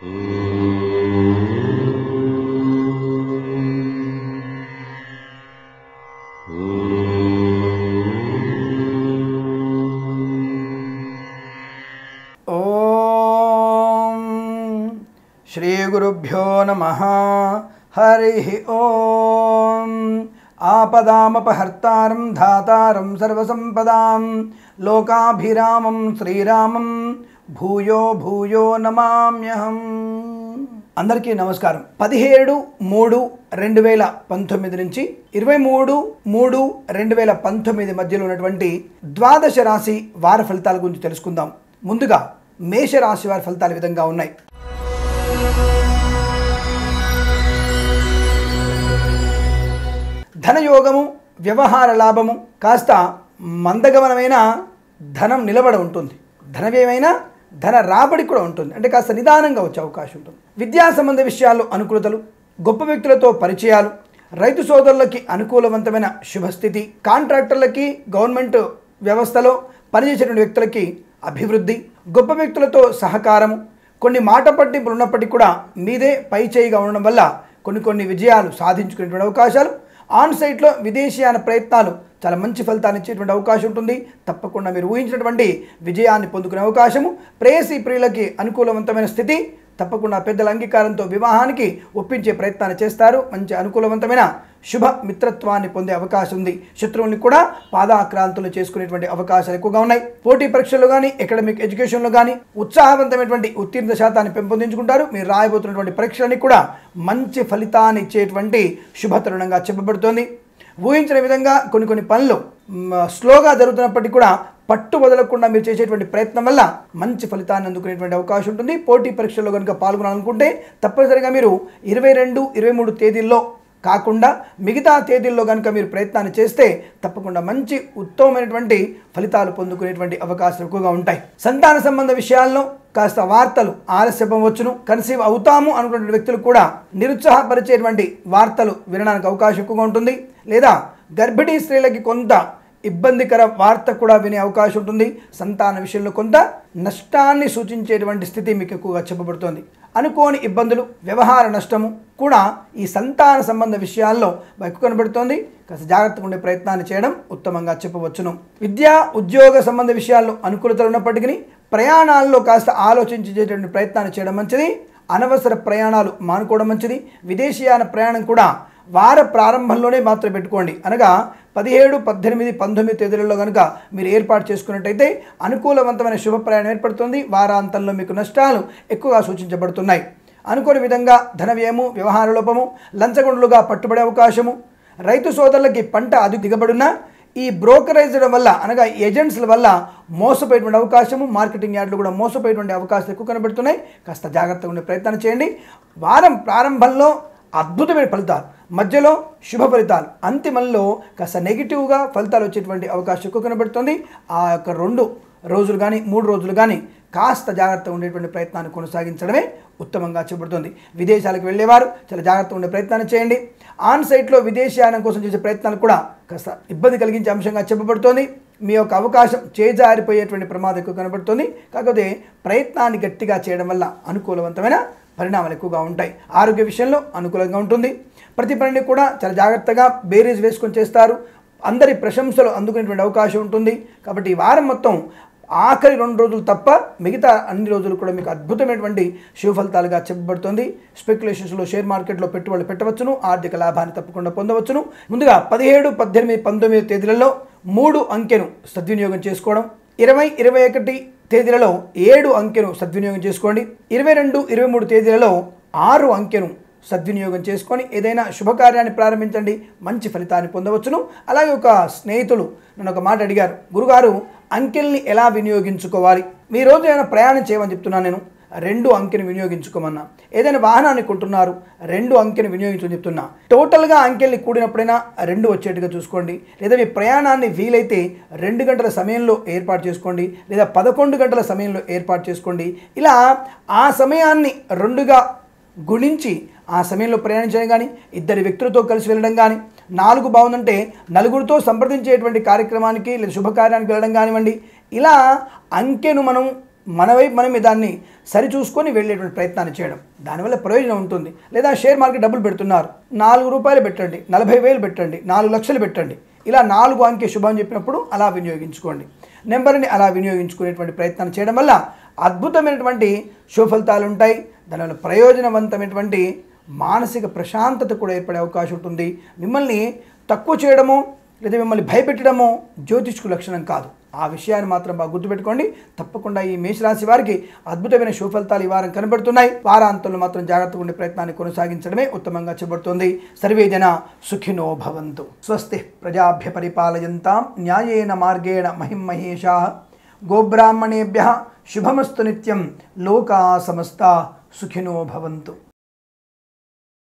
శ్రీ గురుభ్యో నమః. హరి ఓం. ఆపదామపహర్తారం ధాతారం సర్వసంపదాం లోకాభిరామం శ్రీరామం భూయో భూయో నమామ్యహం. అందరికీ నమస్కారం. 17/3/2019 నుంచి 23/3/2019 మధ్యలో ఉన్నటువంటి ద్వాదశ రాశి వార ఫలితాల గురించి తెలుసుకుందాం. ముందుగా మేషరాశి వారి ఫలితాలు విధంగా ఉన్నాయి. ధనయోగము, వ్యవహార లాభము, కాస్త మందగమనమైన ధనం నిలబడ ఉంటుంది. ధనవ్యయమైన ధన రాబడి కూడా ఉంటుంది, అంటే కాస్త నిదానంగా వచ్చే అవకాశం ఉంటుంది. విద్యా సంబంధ విషయాల్లో అనుకూలతలు, గొప్ప వ్యక్తులతో పరిచయాలు, రైతు సోదరులకి అనుకూలవంతమైన శుభస్థితి, కాంట్రాక్టర్లకి, గవర్నమెంట్ వ్యవస్థలో పనిచేసేటువంటి వ్యక్తులకి అభివృద్ధి, గొప్ప వ్యక్తులతో సహకారము, కొన్ని మాట పట్టింపులు ఉన్నప్పటికీ కూడా మీదే పై చేయిగా ఉండడం వల్ల కొన్ని విజయాలు సాధించుకునేటువంటి అవకాశాలు, ఆన్ సైట్లో విదేశీయాన ప్రయత్నాలు చాలా మంచి ఫలితాన్ని ఇచ్చేటువంటి అవకాశం ఉంటుంది. తప్పకుండా మీరు ఊహించినటువంటి విజయాన్ని పొందుకునే అవకాశము, ప్రేయసీ ప్రియులకి అనుకూలవంతమైన స్థితి, తప్పకుండా పెద్దల అంగీకారంతో వివాహానికి ఒప్పించే ప్రయత్నాన్ని చేస్తారు. మంచి అనుకూలవంతమైన శుభ మిత్రత్వాన్ని పొందే అవకాశం ఉంది. శత్రువుల్ని కూడా పాదాక్రాంతులు చేసుకునేటువంటి అవకాశాలు ఎక్కువగా ఉన్నాయి. పోటీ పరీక్షల్లో కానీ, అకాడమిక్ ఎడ్యుకేషన్లో కానీ ఉత్సాహవంతమైనటువంటి ఉత్తీర్ణ శాతాన్ని పెంపొందించుకుంటారు. మీరు రాయబోతున్నటువంటి పరీక్షలన్నీ కూడా మంచి ఫలితాన్ని ఇచ్చేటువంటి శుభతరుణంగా చెప్పబడుతోంది. ఊహించిన విధంగా కొన్ని పనులు స్లోగా జరుగుతున్నప్పటికీ కూడా పట్టు వదలకుండా మీరు చేసేటువంటి ప్రయత్నం వల్ల మంచి ఫలితాన్ని అందుకునేటువంటి అవకాశం ఉంటుంది. పోటీ పరీక్షల్లో కనుక పాల్గొనాలనుకుంటే తప్పనిసరిగా మీరు 22, 23 తేదీల్లో కాకుండా మిగతా తేదీల్లో కనుక మీరు ప్రయత్నాన్ని చేస్తే తప్పకుండా మంచి ఉత్తమమైనటువంటి ఫలితాలు పొందుకునేటువంటి అవకాశాలు ఎక్కువగా ఉంటాయి. సంతాన సంబంధ విషయాల్లో కాస్త వార్తలు ఆలస్యమవచ్చును. కన్సీవ్ అవుతాము అనుకునే వ్యక్తులు కూడా నిరుత్సాహపరిచేటువంటి వార్తలు వినడానికి అవకాశం ఎక్కువగా ఉంటుంది. లేదా గర్భిణీ స్త్రీలకి కొంత ఇబ్బందికర వార్త కూడా వినే అవకాశం ఉంటుంది. సంతాన విషయంలో కొంత నష్టాన్ని సూచించేటువంటి స్థితి మీకు ఎక్కువగా చెప్పబడుతోంది. అనుకోని ఇబ్బందులు, వ్యవహార నష్టము కూడా ఈ సంతాన సంబంధ విషయాల్లో ఎక్కువ కనబడుతోంది. కాస్త జాగ్రత్తగా ఉండే ప్రయత్నాన్ని చేయడం ఉత్తమంగా చెప్పవచ్చును. విద్యా ఉద్యోగ సంబంధ విషయాల్లో అనుకూలతలు ఉన్నప్పటికీ ప్రయాణాల్లో కాస్త ఆలోచించేటువంటి ప్రయత్నాన్ని చేయడం మంచిది. అనవసర ప్రయాణాలు మానుకోవడం మంచిది. విదేశీయాన ప్రయాణం కూడా వార ప్రారంభంలోనే మాత్రం పెట్టుకోండి. అనగా 17, 18, 19 తేదీలలో కనుక మీరు ఏర్పాటు చేసుకున్నట్టయితే అనుకూలవంతమైన శుభ ప్రయాణం ఏర్పడుతుంది. వారాంతంలో మీకు నష్టాలు ఎక్కువగా సూచించబడుతున్నాయి. అనుకోని విధంగా ధన వ్యయము, వ్యవహార లోపము, లంచగొండలుగా పట్టుబడే అవకాశము, రైతు సోదరులకి పంట అధిక దిగబడున్నా ఈ బ్రోకరేజ్ల వల్ల, అనగా ఏజెంట్స్ల వల్ల మోసపోయేటువంటి అవకాశము, మార్కెటింగ్ యార్డులు కూడా మోసపోయేటువంటి అవకాశాలు ఎక్కువ కనబడుతున్నాయి. కాస్త జాగ్రత్తగా ఉండే ప్రయత్నం చేయండి. వారం ప్రారంభంలో అద్భుతమైన ఫలితాలు, మధ్యలో శుభ ఫలితాలు, అంతిమంలో కాస్త నెగిటివ్గా ఫలితాలు వచ్చేటువంటి అవకాశం ఎక్కువ కనబడుతుంది. ఆ యొక్క 2 రోజులు కానీ 3 రోజులు కానీ కాస్త జాగ్రత్తగా ఉండేటువంటి ప్రయత్నాన్ని కొనసాగించడమే ఉత్తమంగా చెప్పబడుతుంది. విదేశాలకు వెళ్ళేవారు చాలా జాగ్రత్తగా ఉండే ప్రయత్నాన్ని చేయండి. ఆన్ సైట్లో విదేశీయానం కోసం చేసే ప్రయత్నాలు కూడా కాస్త ఇబ్బంది కలిగించే అంశంగా చెప్పబడుతోంది. మీ యొక్క అవకాశం చేజారిపోయేటువంటి ప్రమాదం ఎక్కువ కనబడుతుంది. కాకపోతే ప్రయత్నాన్ని గట్టిగా చేయడం వల్ల అనుకూలవంతమైన పరిణామాలు ఎక్కువగా ఉంటాయి. ఆరోగ్య విషయంలో అనుకూలంగా ఉంటుంది. ప్రతి పనిని కూడా చాలా జాగ్రత్తగా బేరీజ్ వేసుకొని చేస్తారు. అందరి ప్రశంసలు అందుకునేటువంటి అవకాశం ఉంటుంది. కాబట్టి ఈ వారం మొత్తం ఆఖరి 2 రోజులు తప్ప మిగతా అన్ని రోజులు కూడా మీకు అద్భుతమైనటువంటి శుభ ఫలితాలుగా చెప్పబడుతుంది. స్పెక్యులేషన్స్లో, షేర్ మార్కెట్లో పెట్టుబడులు పెట్టవచ్చును. ఆర్థిక లాభాన్ని తప్పకుండా పొందవచ్చును. ముందుగా 17, 18, 19 తేదీలలో 3 అంకెను సద్వినియోగం చేసుకోవడం, 20, 21 తేదీలలో 7 అంకెను సద్వినియోగం చేసుకోండి, 22, 23 తేదీలలో 6 అంకెను సద్వినియోగం చేసుకొని ఏదైనా శుభకార్యాన్ని ప్రారంభించండి. మంచి ఫలితాన్ని పొందవచ్చును. అలాగే ఒక స్నేహితులు నన్ను ఒక మాట అడిగారు, గురుగారు అంకెల్ని ఎలా వినియోగించుకోవాలి? మీ రోజు ఏమైనా ప్రయాణం చేయమని చెప్తున్నాను, నేను 2 అంకెను వినియోగించుకోమన్నా. ఏదైనా వాహనాన్ని కొంటున్నారు, 2 అంకెను వినియోగించమని చెప్తున్నా. టోటల్గా అంకెల్ని కూడినప్పుడైనా 2 వచ్చేట్టుగా చూసుకోండి. లేదా మీ ప్రయాణాన్ని వీలైతే 2 గంటల సమయంలో ఏర్పాటు చేసుకోండి, లేదా 11 గంటల సమయంలో ఏర్పాటు చేసుకోండి. ఇలా ఆ సమయాన్ని 2గా గుణించి ఆ సమయంలో ప్రయాణించడం కానీ, 2 వ్యక్తులతో కలిసి వెళ్ళడం కానీ, 4 బాగుందంటే 4గురితో సంప్రదించేటువంటి కార్యక్రమానికి లేదా శుభకార్యానికి వెళ్ళడం కానివ్వండి. ఇలా అంకెను మనం మన వైపు మనమే దాన్ని సరిచూసుకొని వెళ్ళేటువంటి ప్రయత్నాన్ని చేయడం, దానివల్ల ప్రయోజనం ఉంటుంది. లేదా షేర్ మార్కెట్ డబ్బులు పెడుతున్నారు, 4 రూపాయలు పెట్టండి, 40,000 పెట్టండి, 4 లక్షలు పెట్టండి, ఇలా 4 అంకె శుభం చెప్పినప్పుడు అలా వినియోగించుకోండి. నెంబర్ని అలా వినియోగించుకునేటువంటి ప్రయత్నం చేయడం వల్ల అద్భుతమైనటువంటి శుభ ఫలితాలు ఉంటాయి. దానివల్ల ప్రయోజనవంతమైనటువంటి మానసిక ప్రశాంతత కూడా ఏర్పడే అవకాశం ఉంటుంది. మిమ్మల్ని తక్కువ చేయడము లేదా మిమ్మల్ని భయపెట్టడము జ్యోతిష్కు లక్షణం కాదు. ఆ విషయాన్ని మాత్రం బాగా గుర్తుపెట్టుకోండి. తప్పకుండా ఈ మేషరాశి వారికి అద్భుతమైన శుభ ఫలితాలు ఈ వారం కనబడుతున్నాయి. వారాంతంలో మాత్రం జాగ్రత్తగా ఉండే ప్రయత్నాన్ని కొనసాగించడమే ఉత్తమంగా చెప్పబడుతుంది. సర్వే జన సుఖినో భవంతు. స్వస్తి ప్రజాభ్య పరిపాలయంతాం న్యాయేన మార్గేణ మహిం మహేషాః. గోబ్రాహ్మణేభ్యః శుభమస్తు నిత్యం. లోకా సమస్తా సుఖినో భవంతు.